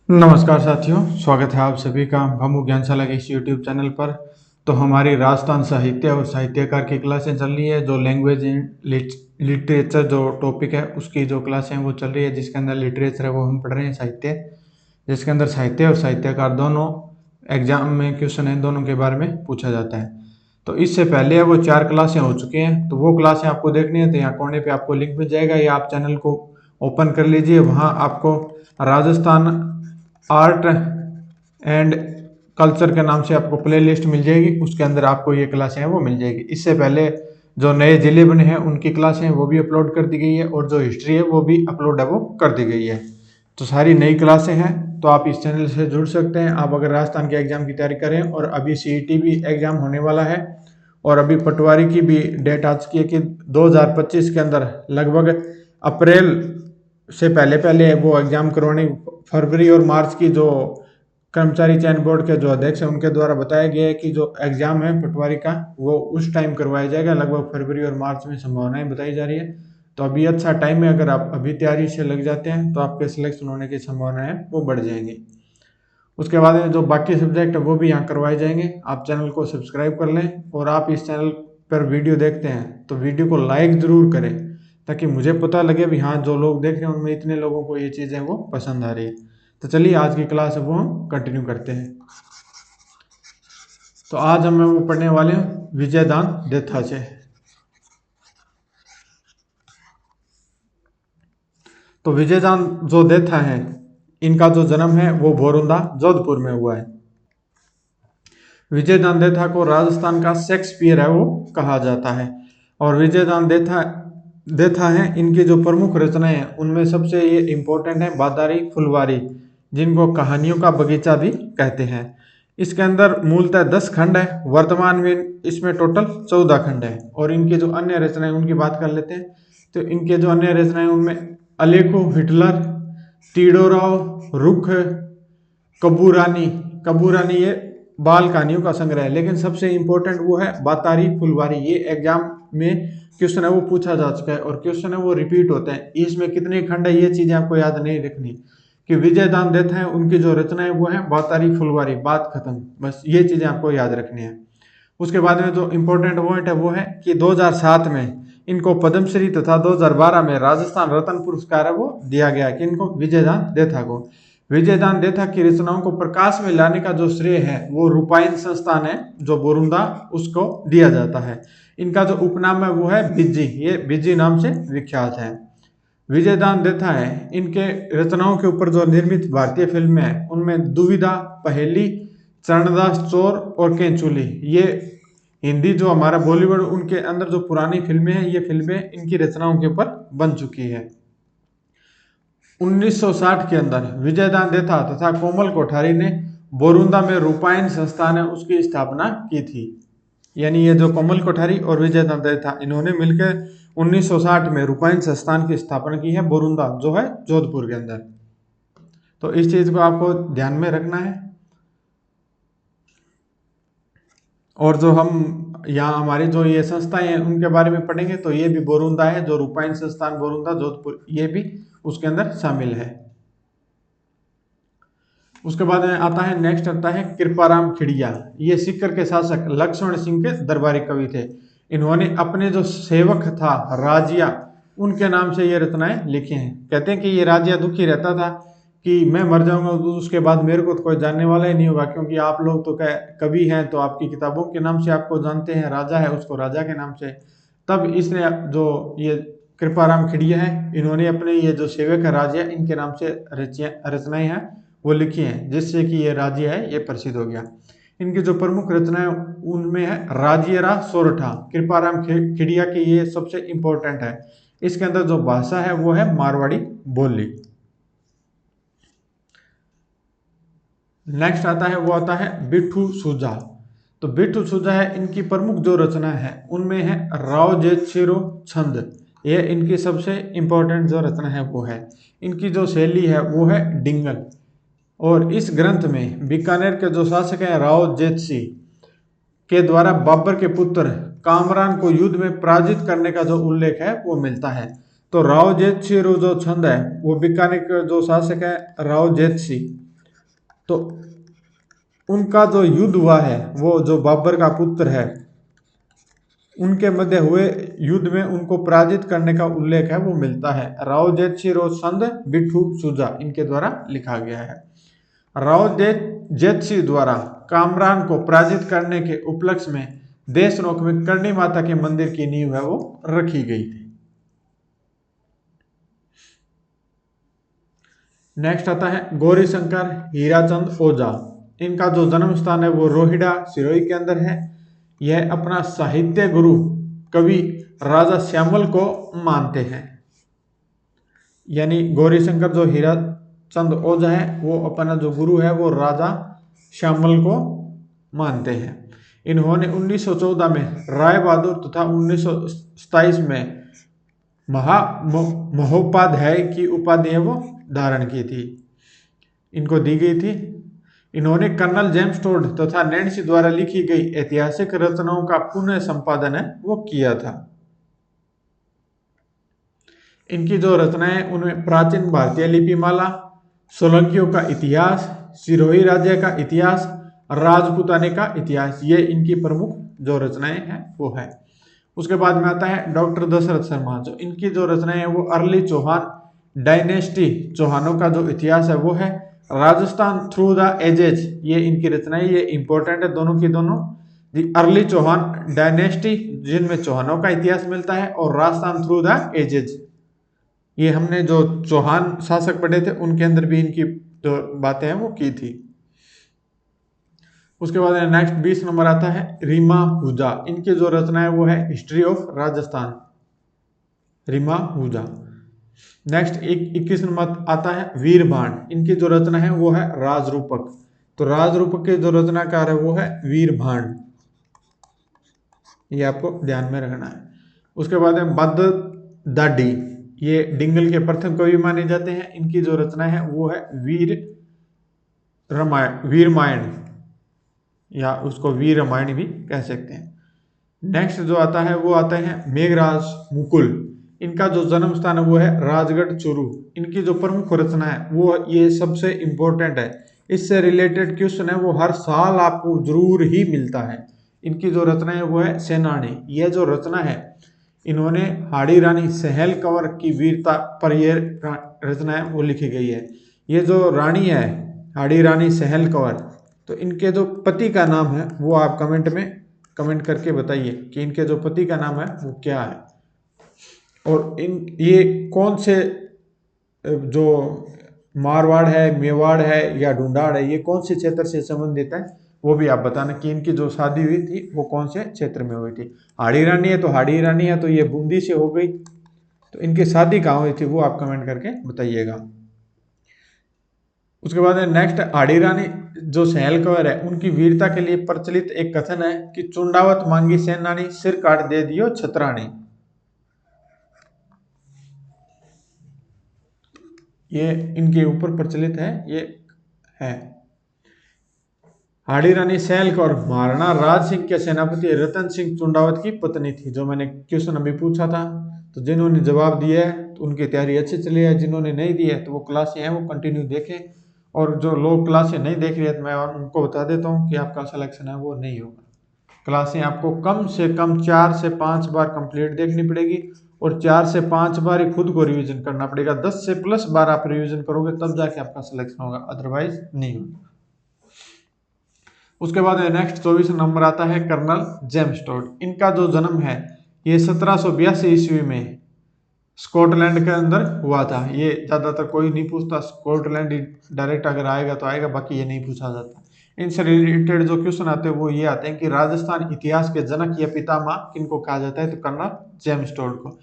नमस्कार साथियों, स्वागत है आप सभी का भमू ज्ञानशाला के इस यूट्यूब चैनल पर। तो हमारी राजस्थान साहित्य और साहित्यकार की क्लासें चल रही है। जो लैंग्वेज लिटरेचर जो टॉपिक है उसकी जो क्लासें हैं वो चल रही है, जिसके अंदर लिटरेचर है वो हम पढ़ रहे हैं साहित्य, जिसके अंदर साहित्य और साहित्यकार दोनों एग्जाम में क्वेश्चन है, दोनों के बारे में पूछा जाता है। तो इससे पहले वो 4 क्लासें हो चुकी हैं, तो वो क्लासें आपको देखनी है तो यहाँ कोने पे आपको लिंक मिल जाएगा, या आप चैनल को ओपन कर लीजिए। वहाँ आपको राजस्थान आर्ट एंड कल्चर के नाम से आपको प्ले लिस्ट मिल जाएगी, उसके अंदर आपको ये क्लासें हैं वो मिल जाएगी। इससे पहले जो नए जिले बने हैं उनकी क्लासें हैं वो भी अपलोड कर दी गई है, और जो हिस्ट्री है वो भी अपलोड है वो कर दी गई है। तो सारी नई क्लासें हैं, तो आप इस चैनल से जुड़ सकते हैं। आप अगर राजस्थान के एग्जाम की तैयारी करें, और अभी सीईटी भी एग्जाम होने वाला है, और अभी पटवारी की भी डेट आ चुकी है कि 2025 के अंदर लगभग अप्रैल से पहले पहले वो एग्जाम करवाने, फरवरी और मार्च की जो कर्मचारी चयन बोर्ड के जो अध्यक्ष हैं उनके द्वारा बताया गया है कि जो एग्जाम है पटवारी का वो उस टाइम करवाया जाएगा, लगभग फरवरी और मार्च में संभावनाएं बताई जा रही है। तो अभी अच्छा टाइम है, अगर आप अभी तैयारी से लग जाते हैं तो आपके सिलेक्शन होने की संभावनाएं वो बढ़ जाएंगी। उसके बाद में जो बाकी सब्जेक्ट है वो भी यहाँ करवाए जाएंगे। आप चैनल को सब्सक्राइब कर लें, और आप इस चैनल पर वीडियो देखते हैं तो वीडियो को लाइक ज़रूर करें, ताकि मुझे पता लगे भी हाँ जो लोग देख रहे हैं उनमें इतने लोगों को ये चीज़ें वो पसंद आ रही है। तो चलिए आज की क्लास है वो हम कंटिन्यू करते हैं। तो आज हम वो पढ़ने वाले हैं विजयदान देथा से। तो विजयदान जो देथा है, इनका जो जन्म है वो बोरुंदा जोधपुर में हुआ है। विजयदान देथा को राजस्थान का शेक्सपियर है वो कहा जाता है। और विजयदान देथा देथा है, इनकी जो प्रमुख रचनाएं हैं उनमें सबसे ये इम्पोर्टेंट है बादारी फुलवारी, जिनको कहानियों का बगीचा भी कहते हैं। इसके अंदर मूलतः 10 खंड है, वर्तमान में इसमें टोटल 14 खंड है। और इनकी जो अन्य रचनाएं उनकी बात कर लेते हैं। तो इनके जो अन्य रचनाएं उनमें अलेखो हिटलर, तीडोराव, रुख, कबूरानी। कबूरानी ये बाल कहानियों का संग्रह है, लेकिन सबसे इंपॉर्टेंट वो है बातारी फुलवारी। ये एग्जाम में क्वेश्चन है वो पूछा जा चुका है, और क्वेश्चन है वो रिपीट होते हैं। इसमें कितने खंड है ये चीजें आपको याद नहीं रखनी, कि विजयदान देथा है उनकी जो रचना है वो है बातारी फुलवारी, बात खत्म, बस ये चीजें आपको याद रखनी है। उसके बाद में जो इम्पोर्टेंट पॉइंट है वो है कि 2007 में इनको पद्मश्री तथा 2012 में राजस्थान रत्न पुरस्कार है वो दिया गया, कि इनको विजयदान देथा को। विजयदान देथा की रचनाओं को प्रकाश में लाने का जो श्रेय है वो रूपायन संस्थान है जो बोरुंदा, उसको दिया जाता है। इनका जो उपनाम है वो है बिज्जी, ये बिज्जी नाम से विख्यात है। विजयदान देथा है, इनके रचनाओं के ऊपर जो निर्मित भारतीय फिल्में हैं उनमें दुविधा, पहेली, चरणदास चोर और केंचुली, ये हिंदी जो हमारा बॉलीवुड उनके अंदर जो पुरानी फिल्में हैं ये फिल्में इनकी रचनाओं के ऊपर बन चुकी है। 1960 के अंदर विजयदान देथा तथा कोमल कोठारी ने बोरुंदा में रूपायन संस्थान है उसकी स्थापना की थी। यानी ये जो कोमल कोठारी और विजयदान देथा इन्होंने मिलकर 1960 में रूपायन संस्थान की स्थापना की है, बोरुंदा जो है जोधपुर के अंदर। तो इस चीज को आपको ध्यान में रखना है। और जो हम यहाँ हमारी जो ये संस्थाएं हैं उनके बारे में पढ़ेंगे, तो ये भी बोरुंदा है, जो रूपायन संस्थान बोरुंदा जोधपुर, ये भी उसके अंदर शामिल है। उसके बाद में आता है, नेक्स्ट आता है कृपाराम खिड़िया। ये सीकर के शासक लक्ष्मण सिंह के दरबारी कवि थे। इन्होंने अपने जो सेवक था राजिया, उनके नाम से ये रचनाएं लिखी हैं। कहते हैं कि ये राजिया दुखी रहता था कि मैं मर जाऊंगा तो उसके बाद मेरे को तो कोई जानने वाला ही नहीं होगा, क्योंकि आप लोग तो कवि हैं तो आपकी किताबों के नाम से आपको जानते हैं, राजा है उसको राजा के नाम से। तब इसने जो ये कृपाराम खिड़िया है, इन्होंने अपने ये जो सेवक है राजिया, इनके नाम से रचनाएं हैं वो लिखी हैं, जिससे कि ये राज्य है ये प्रसिद्ध हो गया। इनकी जो प्रमुख रचनाएं उनमें है राज्यरा सोरठा, कृपाराम खिड़िया की ये सबसे इंपॉर्टेंट है। इसके अंदर जो भाषा है वो है मारवाड़ी बोली। नेक्स्ट आता है वो आता है बिट्ठू सुजा। तो बिट्ठू सुजा है, इनकी प्रमुख जो रचना है उनमें है राव जेतशिरो छंद, ये इनकी सबसे इंपॉर्टेंट जो रचना है वो है। इनकी जो शैली है वो है डिंगल। और इस ग्रंथ में बीकानेर के जो शासक हैं राव जेतसी के द्वारा बाबर के पुत्र कामरान को युद्ध में पराजित करने का जो उल्लेख है वो मिलता है। तो राव जेतसी जो छंद है वो बीकानेर के जो शासक है राव जेतसी, तो उनका जो युद्ध हुआ है वो जो बाबर का पुत्र है उनके मध्य हुए युद्ध में उनको पराजित करने का उल्लेख है वो मिलता है। राव जेतसिंह संध बिट्ठू सुजा इनके द्वारा लिखा गया है। राव जेतसिंह द्वारा कामरान को पराजित करने के उपलक्ष्य में देशनोक में करणी माता के मंदिर की नींव है वो रखी गई थी। नेक्स्ट आता है गौरी शंकर हीराचंद ओझा। इनका जो जन्म स्थान है वो रोहिड़ा सिरोही के अंदर है। यह अपना साहित्य गुरु कवि राजा श्यामल को मानते हैं। यानी गौरी शंकर जो हीराचंद ओझा है वो अपना जो गुरु है वो राजा श्यामल को मानते हैं। इन्होंने 1914 में राय बहादुर तथा 1927 में महोपाध्याय की उपाधि है वो धारण की थी, इनको दी गई थी। इन्होंने कर्नल जेम्स टोड तथा नैन्सी द्वारा लिखी गई ऐतिहासिक रचनाओं का पुनः संपादन है वो किया था। इनकी जो रचनाएं उनमें प्राचीन भारतीय लिपिमाला, सोलंकियों का इतिहास, सिरोही राज्य का इतिहास, राजपूताने का इतिहास, ये इनकी प्रमुख जो रचनाएं हैं वो है। उसके बाद में आता है डॉक्टर दशरथ शर्मा। जो इनकी जो रचनाएं है वो अर्ली चौहान डायनेस्टी, चौहानों का जो इतिहास है वो है। राजस्थान थ्रू द एजेज, ये इनकी रचनाएं, ये इंपॉर्टेंट है दोनों की दोनों। दी अर्ली चौहान डायनेस्टी जिनमें चौहानों का इतिहास मिलता है, और राजस्थान थ्रू द एजेज, ये हमने जो चौहान शासक पढ़े थे उनके अंदर भी इनकी जो बातें हैं वो की थी। उसके बाद नेक्स्ट 20 नंबर आता है रीमा हुजा। इनकी जो रचना है वो है history of Rajasthan, Rima Hooja. Next 21 number आता है वीरभाण। इनकी जो रचना है वो है राजरूपक। तो राजरूपक के जो रचनाकार है वो है वीरभाण, ये आपको ध्यान में रखना है। उसके बाद है बद्द दाडी, ये डिंगल के प्रथम कवि माने जाते हैं। इनकी जो रचना है वो है वीरमायण, या उसको वीर रामायण भी कह सकते हैं। नेक्स्ट जो आता है वो आते हैं मेघराज मुकुल। इनका जो जन्म स्थान है वो है राजगढ़ चूरू। इनकी जो प्रमुख रचना है वो ये सबसे इंपॉर्टेंट है, इससे रिलेटेड क्वेश्चन है वो हर साल आपको जरूर ही मिलता है। इनकी जो रचना है वो है सेनानी। यह जो रचना है इन्होंने हाड़ी रानी सहल कंवर की वीरता पर यह रचना है वो लिखी गई है। ये जो रानी है हाड़ी रानी सहल कंवर, तो इनके जो पति का नाम है वो आप कमेंट में कमेंट करके बताइए कि इनके जो पति का नाम है वो क्या है, और ये कौन से जो मारवाड़ है, मेवाड़ है या ढूंढाड़ है, ये कौन से क्षेत्र से संबंधित है वो भी आप बताना कि इनकी जो शादी हुई थी वो कौन से क्षेत्र में हुई थी। हाड़ी रानी है तो हाड़ी रानी है तो ये बूंदी से हो गई, तो इनकी शादी कहाँ हुई थी वो आप कमेंट करके बताइएगा। उसके बाद नेक्स्ट हाड़ी रानी जो सहल कंवर है उनकी वीरता के लिए प्रचलित एक कथन है कि चुंडावत मांगी सेनानी सिर काट दे दियो छतरानी। ये इनके ऊपर प्रचलित है, ये है। हाड़ी रानी सहल कौर महाराणा राज सिंह के सेनापति रतन सिंह चुंडावत की पत्नी थी, जो मैंने क्वेश्चन अभी पूछा था। तो जिन्होंने जवाब दिया है तो उनकी तैयारी अच्छी चली है, जिन्होंने नहीं दी है तो वो क्लासें हैं वो कंटिन्यू देखें, और जो लोग क्लासें नहीं देख रहे हैं तो मैं उनको बता देता हूँ कि आपका सिलेक्शन है वो नहीं होगा। क्लासें आपको कम से कम 4 से 5 बार कंप्लीट देखनी पड़ेगी, और 4 से 5 बार ही खुद को रिवीजन करना पड़ेगा। 10 से प्लस बार आप रिवीजन करोगे तब जाके आपका सिलेक्शन होगा, अदरवाइज नहीं होगा। उसके बाद नेक्स्ट 24 नंबर आता है कर्नल जेम्स टोड। इनका जो जन्म है ये 1782 ईस्वी में स्कॉटलैंड के अंदर हुआ था। ये ज्यादातर कोई नहीं पूछता, स्कॉटलैंड डायरेक्ट अगर आएगा तो आएगा, बाकी ये नहीं पूछा जाता। इनसे रिलेटेड जो क्वेश्चन आते हैं वो ये आते हैं कि राजस्थान इतिहास के जनक या पितामह किनको कहा जाता है, तो कर्नल जेम्स टोड को।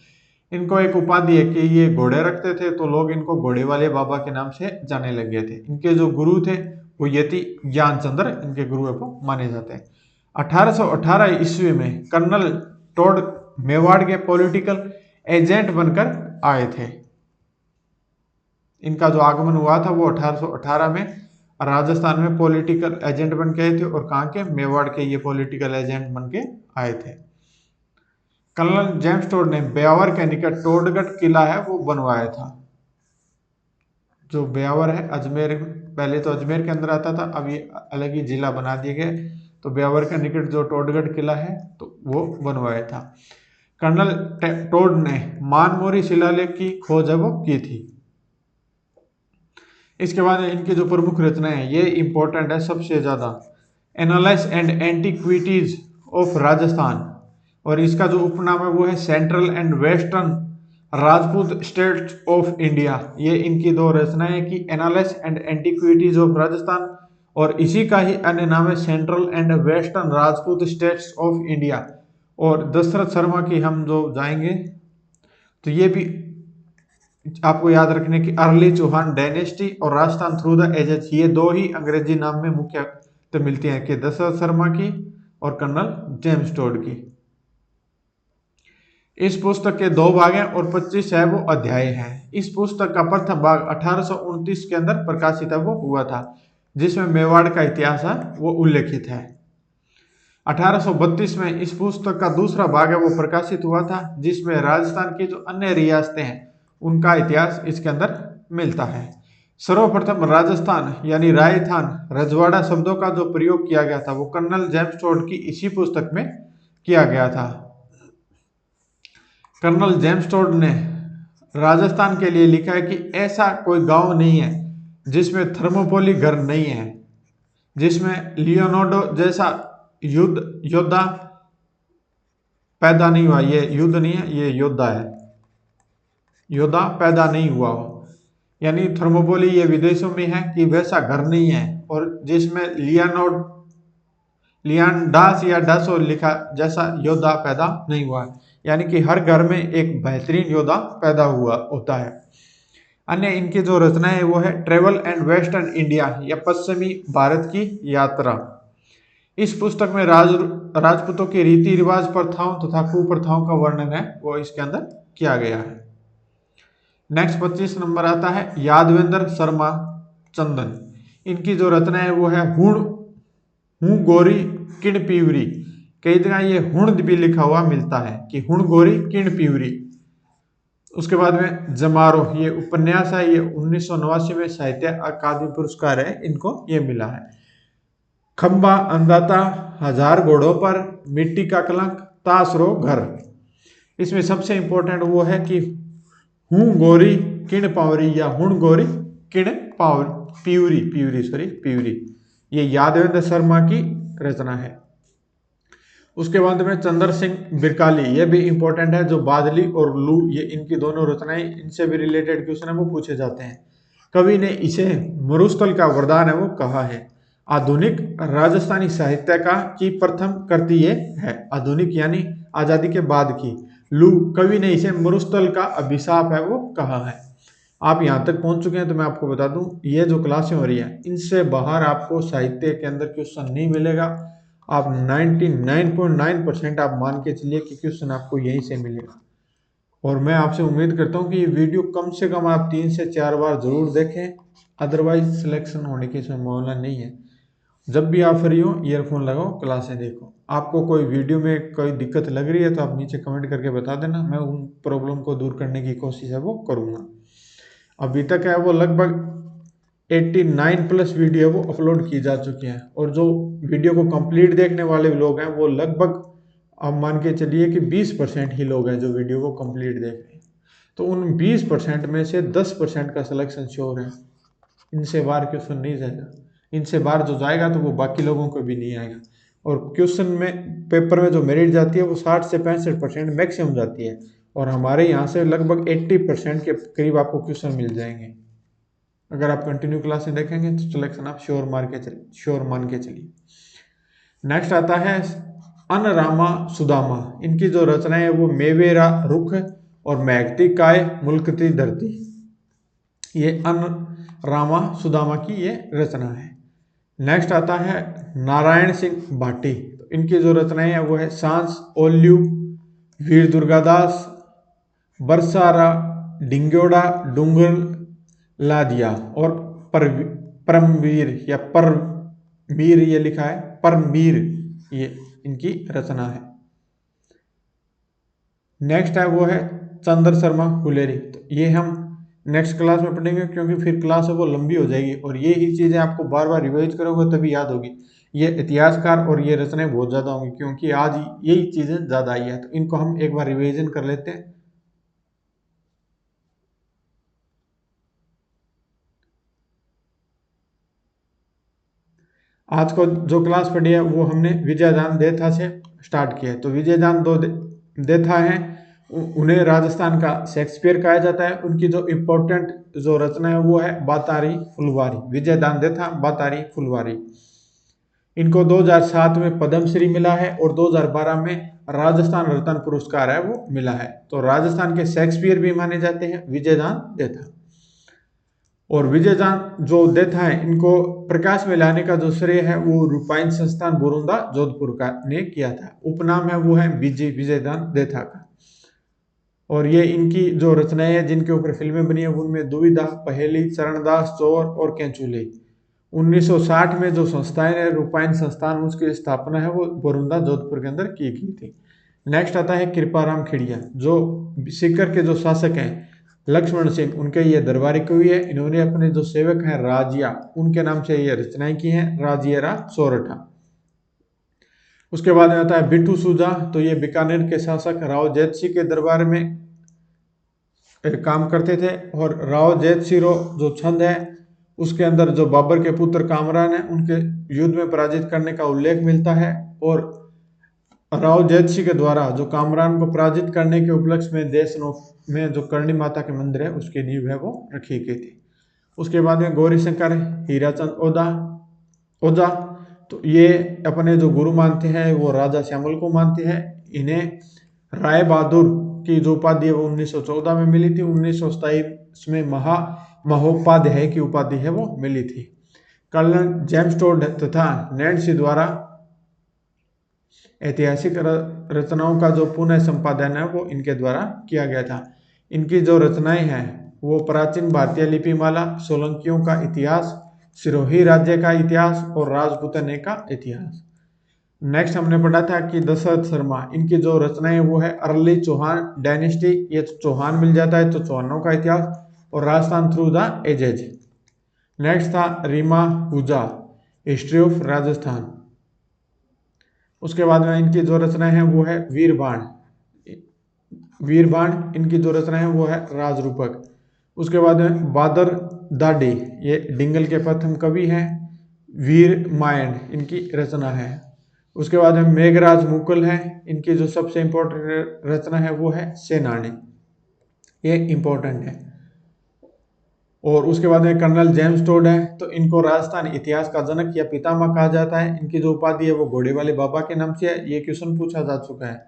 इनको एक उपाधि है कि ये घोड़े रखते थे तो लोग इनको घोड़े वाले बाबा के नाम से जाने लग गए थे। इनके जो गुरु थे वो यति ज्ञानचंद्र इनके गुरु को माने जाते हैं। 1818 ईस्वी में कर्नल टोड मेवाड़ के पॉलिटिकल एजेंट बनकर आए थे। इनका जो आगमन हुआ था वो 1818 में राजस्थान में पॉलिटिकल एजेंट बन के आए थे, और कहाँ के, मेवाड़ के ये पॉलिटिकल एजेंट बन के आए थे। कर्नल जेम्स टोड ने ब्यावर के निकट टोडगढ़ किला है वो बनवाया था। जो ब्यावर है अजमेर, पहले तो अजमेर के अंदर आता था, अब ये अलग ही जिला बना दिए गए। तो ब्यावर के निकट जो टोडगढ़ किला है तो वो बनवाया था। कर्नल टोड ने मानमोरी शिलालेख की खोज है वो की थी। इसके बाद इनकी जो प्रमुख रचनाएं हैं ये इंपॉर्टेंट है सबसे ज्यादा। Annals and antiquities of Rajasthan, और इसका जो उपनाम है वो है central and western Rajput states of India. ये इनकी दो रचनाएं की annals and antiquities of Rajasthan, और इसी का ही अन्य नाम है central and western Rajput states of India. और दशरथ शर्मा की हम जो जाएंगे तो ये भी आपको याद रखने की अर्ली चौहान डायनेस्टी और राजस्थान थ्रू द एजेस, ये दो ही अंग्रेजी नाम में मुख्य तो मिलती हैं कि दशरथ शर्मा की और कर्नल जेम्स टोड की। इस पुस्तक के दो भाग हैं और 25 है वो अध्याय हैं। इस पुस्तक का प्रथम भाग 1829 के अंदर प्रकाशित है वो हुआ था, जिसमें मेवाड़ का इतिहास है वो उल्लेखित है। 1832 में इस पुस्तक का दूसरा भाग है वो प्रकाशित हुआ था, जिसमें राजस्थान की जो अन्य रियासतें हैं उनका इतिहास इसके अंदर मिलता है। सर्वप्रथम राजस्थान यानी राजस्थान रजवाड़ा शब्दों का जो प्रयोग किया गया था वो कर्नल जेम्स टोड की इसी पुस्तक में किया गया था। कर्नल जेम्स टोड ने राजस्थान के लिए लिखा है कि ऐसा कोई गांव नहीं है जिसमें थर्मोपोली घर नहीं है, जिसमें लियोनार्डो जैसा युद्ध योद्धा पैदा नहीं हुआ। ये युद्ध नहीं है, ये योद्धा है, योद्धा पैदा नहीं हुआ हो। यानी थर्मोपोली ये विदेशों में है कि वैसा घर नहीं है, और जिसमें लियानडास या डासो लिखा जैसा योद्धा पैदा नहीं हुआ है। यानी कि हर घर में एक बेहतरीन योद्धा पैदा हुआ होता है। अन्य इनकी जो रचनाएं वो है ट्रेवल एंड वेस्टर्न इंडिया या पश्चिमी भारत की यात्रा। इस पुस्तक में राजपूतों के रीति रिवाज, प्रथाओं तथा कुप्रथाओं का वर्णन है वो इसके अंदर किया गया है। नेक्स्ट 25 नंबर आता है यादवेंद्र शर्मा चंदन। इनकी जो रचना है वो है हुण हूँ गोरी किण पीवरी। कई जगह ये हुण भी लिखा हुआ मिलता है कि हुण गोरी किण पीवरी। उसके बाद में जमारो, ये उपन्यास है, ये 1989 में साहित्य अकादमी पुरस्कार है इनको ये मिला है। खंबा अंदाता हजार घोड़ों पर, मिट्टी का कलंक, तासरो घर। इसमें सबसे इंपॉर्टेंट वो है कि हूँ गोरी किण पावरी या हुण गोरी किण पावरी पीवरी, ये यादवेंद्र शर्मा की रचना है। उसके बाद में चंद्र सिंह बिरकाली, ये भी इंपॉर्टेंट है, जो बादली और लू ये इनकी दोनों रचनाएं, इनसे भी रिलेटेड क्वेश्चन है वो पूछे जाते हैं। कवि ने इसे मरुस्थल का वरदान है वो कहा है। आधुनिक राजस्थानी साहित्य का की प्रथम कृति ये है, आधुनिक यानी आजादी के बाद की। लू, कवि ने इसे मरुस्थल का अभिशाप है वो कहा है। आप यहाँ तक पहुंच चुके हैं तो मैं आपको बता दूं ये जो क्लासें हो रही है इनसे बाहर आपको साहित्य के अंदर क्वेश्चन नहीं मिलेगा। आप 99.9% आप मान के चलिए कि क्वेश्चन आपको यहीं से मिलेगा। और मैं आपसे उम्मीद करता हूँ कि ये वीडियो कम से कम आप 3 से 4 बार जरूर देखें, अदरवाइज सिलेक्शन होने की संभावना नहीं है। जब भी आप फ्री हो ईयरफोन लगाओ, क्लासें देखो। आपको कोई वीडियो में कोई दिक्कत लग रही है तो आप नीचे कमेंट करके बता देना, मैं उन प्रॉब्लम को दूर करने की कोशिश है वो करूँगा। अभी तक है वो लगभग 89 प्लस वीडियो वो अपलोड की जा चुकी है, और जो वीडियो को कंप्लीट देखने वाले लोग हैं वो लगभग आप मान के चलिए कि 20% ही लोग हैं जो वीडियो को कंप्लीट देख रहे हैं। तो उन 20% में से 10% का सिलेक्शन श्योर है। इनसे बाहर क्वेश्चन नहीं जाएगा, इनसे बाहर जो जाएगा तो वो बाकी लोगों को भी नहीं आएगा। और क्वेश्चन में पेपर में जो मेरिट जाती है वो 60 से 65% मैक्सिमम जाती है, और हमारे यहाँ से लगभग 80% के करीब आपको क्वेश्चन मिल जाएंगे। अगर आप कंटिन्यू क्लासें देखेंगे तो सिलेक्शन आप श्योर मान के चलिए। नेक्स्ट आता है अनरामा सुदामा। इनकी जो रचना है वो मेवेरा रुख और महकती काय मुल्कती धरती, ये अनरामा सुदामा की ये रचना है। नेक्स्ट आता है नारायण सिंह भाटी। तो इनकी जो रचनाएं है वो है सांस ओल्यू, वीर दुर्गादास, बरसारा, डिंगोड़ा, डूंगर लादिया, और परमवीर या परमीर ये लिखा है परमीर, ये इनकी रचना है। नेक्स्ट है वो है चंद्र शर्मा हुलेरी। तो ये हम नेक्स्ट क्लास में पढ़ेंगे, क्योंकि फिर क्लास है वो लंबी हो जाएगी और ये ही चीज़ें आपको बार बार रिवाइज करोगे तभी याद होगी। ये इतिहासकार और ये रचनाएं बहुत ज़्यादा होंगी, क्योंकि आज यही चीज़ें ज़्यादा आई है, तो इनको हम एक बार रिविजन कर लेते हैं। आज को जो क्लास पढ़ी है वो हमने विजयदान देथा से स्टार्ट किया है। तो विजयदान देथा है, उन्हें राजस्थान का शेक्सपियर कहा जाता है। उनकी जो इम्पोर्टेंट जो रचना है वो है बातारी फुलवारी, विजयदान देथा बातारी फुलवारी। इनको 2007 में पद्मश्री मिला है और 2012 में राजस्थान रत्न पुरस्कार है वो मिला है। तो राजस्थान के शेक्सपियर भी माने जाते हैं विजयदान देथा। और विजयदान जो देथा है, इनको प्रकाश में लाने का जो श्रेय है वो रूपाइन संस्थान बोरुंदा जोधपुर का ने किया था। उपनाम है वो है विजयदान देथा का। और ये इनकी जो रचनाएं हैं जिनके ऊपर फिल्में बनी है उनमें दुविधा, पहेली, चरणदास, चोर और केंचुले। 1960 में जो संस्थाएं है रूपाइन संस्थान, उसकी स्थापना है वो बोरुंदा जोधपुर के अंदर की गई थी। नेक्स्ट आता है कृपाराम खेड़िया, जो सीकर के जो शासक हैं लक्ष्मण सिंह, उनके ये दरबारी कवि है। इन्होंने अपने जो सेवक हैं राजिया, उनके नाम से ये रचनाएं की हैं, राजियरा सोरठा। उसके बाद में आता है बिट्टू सूजा, तो ये बीकानेर के शासक राव जैत सिंह के दरबार में काम करते थे। और राव जैत सिंह जो छंद है उसके अंदर जो बाबर के पुत्र कामरान है उनके युद्ध में पराजित करने का उल्लेख मिलता है। और राव जैत सिंह के द्वारा जो कामरान को पराजित करने के उपलक्ष्य में देशनोक में जो करणी माता के मंदिर है उसकी नींव है वो रखी गई थी। उसके बाद में गौरी शंकर हीराचंद ओझा, तो ये अपने जो गुरु मानते हैं वो राजा श्यामल को मानते हैं। इन्हें राय बहादुर की जो उपाधि है वो 1914 में मिली थी। 1927 में महोपाध्याय की उपाधि है वो मिली थी। कर्नल जेम्स टोड तथा नैन्सी द्वारा ऐतिहासिक रचनाओं का जो पुनः संपादन है वो इनके द्वारा किया गया था। इनकी जो रचनाएं हैं वो प्राचीन भारतीय लिपिमाला, सोलंकियों का इतिहास, सिरोही राज्य का इतिहास और राजपूताने का इतिहास। नेक्स्ट हमने पढ़ा था कि दशरथ शर्मा, इनकी जो रचनाएं वो है अर्ली चौहान डायनेस्टी, ये चौहान मिल जाता है तो चौहानों का इतिहास, और Rajasthan through the edges. Next था रीमा हुजा, हिस्ट्री ऑफ राजस्थान। उसके बाद में इनकी जो रचनाएं हैं वो है वीरबाण, इनकी जो रचना है वो है राजरूपक। उसके बाद में बादर दाडी, ये डिंगल के प्रथम कवि हैं। वीर मायन इनकी रचना है। उसके बाद में मेघराज मुकुल है, इनकी जो सबसे इंपॉर्टेंट रचना है वो है सेनानी, ये इंपॉर्टेंट है। और उसके बाद में कर्नल जेम्स टोड है, तो इनको राजस्थान इतिहास का जनक या पितामह कहा जाता है। इनकी जो उपाधि है वो घोड़े वाले बाबा के नाम से है, ये क्वेश्चन पूछा जा चुका है।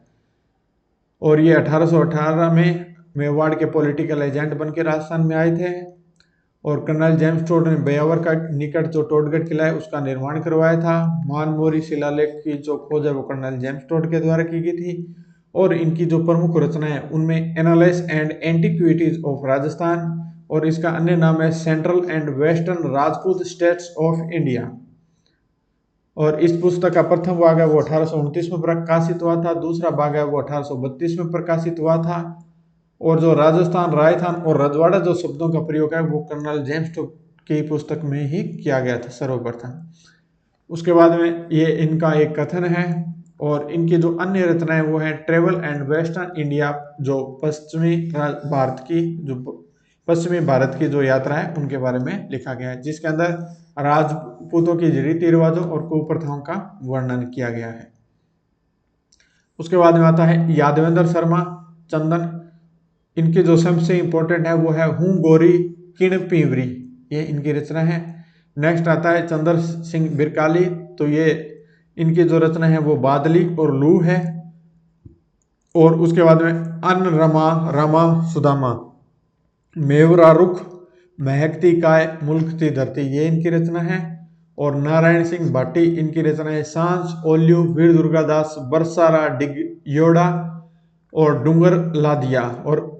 और ये 1818 में मेवाड़ के पॉलिटिकल एजेंट बन के राजस्थान में आए थे। और कर्नल जेम्स टोड ने ब्यावर का निकट जो टोडगढ़ किला है उसका निर्माण करवाया था। मानमोरी शिलालेख की जो खोज है वो कर्नल जेम्स टोड के द्वारा की गई थी। और इनकी जो प्रमुख रचना है उनमें annals and antiquities of Rajasthan, और इसका अन्य नाम है central and western Rajput states of India. और इस पुस्तक का प्रथम भाग है वो 1829 में प्रकाशित हुआ था, दूसरा भाग है वो 1832 में प्रकाशित हुआ था। और जो राजस्थान, राजस्थान और रजवाड़ा जो शब्दों का प्रयोग है वो कर्नल जेम्स टोड की पुस्तक में ही किया गया था सर्वप्रथम। उसके बाद में ये इनका एक कथन है। और इनकी जो अन्य रचनाएं वो है ट्रेवल एंड वेस्टर्न इंडिया, जो पश्चिमी भारत की जो यात्रा है उनके बारे में लिखा गया है, जिसके अंदर राजपूतों की रीति रिवाजों और कुप्रथाओं का वर्णन किया गया है। उसके बाद में आता है यादवेंद्र शर्मा चंदन, इनकी जो सबसे इंपॉर्टेंट है वो है हूँ गोरी किण पीवरी, ये इनकी रचना है। नेक्स्ट आता है चंद्र सिंह बिरकाली, तो ये इनकी जो रचना है वो बादली और लू है। और उसके बाद में अन्न रमा सुदामा, मेवरा रुख, महकती काय, मुल्कती धरती, ये इनकी रचना है। और नारायण सिंह भाटी, इनकी रचना है सांस, ओल्यू, वीर दुर्गादास, बरसारा डिग योड़ा और डूंगर लादिया और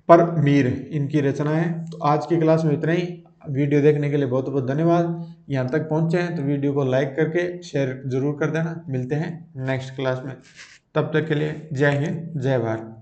पर मीर, इनकी रचना है। तो आज की क्लास में इतना ही। वीडियो देखने के लिए बहुत बहुत धन्यवाद। यहाँ तक पहुँचे हैं तो वीडियो को लाइक करके शेयर जरूर कर देना। मिलते हैं नेक्स्ट क्लास में, तब तक के लिए जय हिंद जय भारत।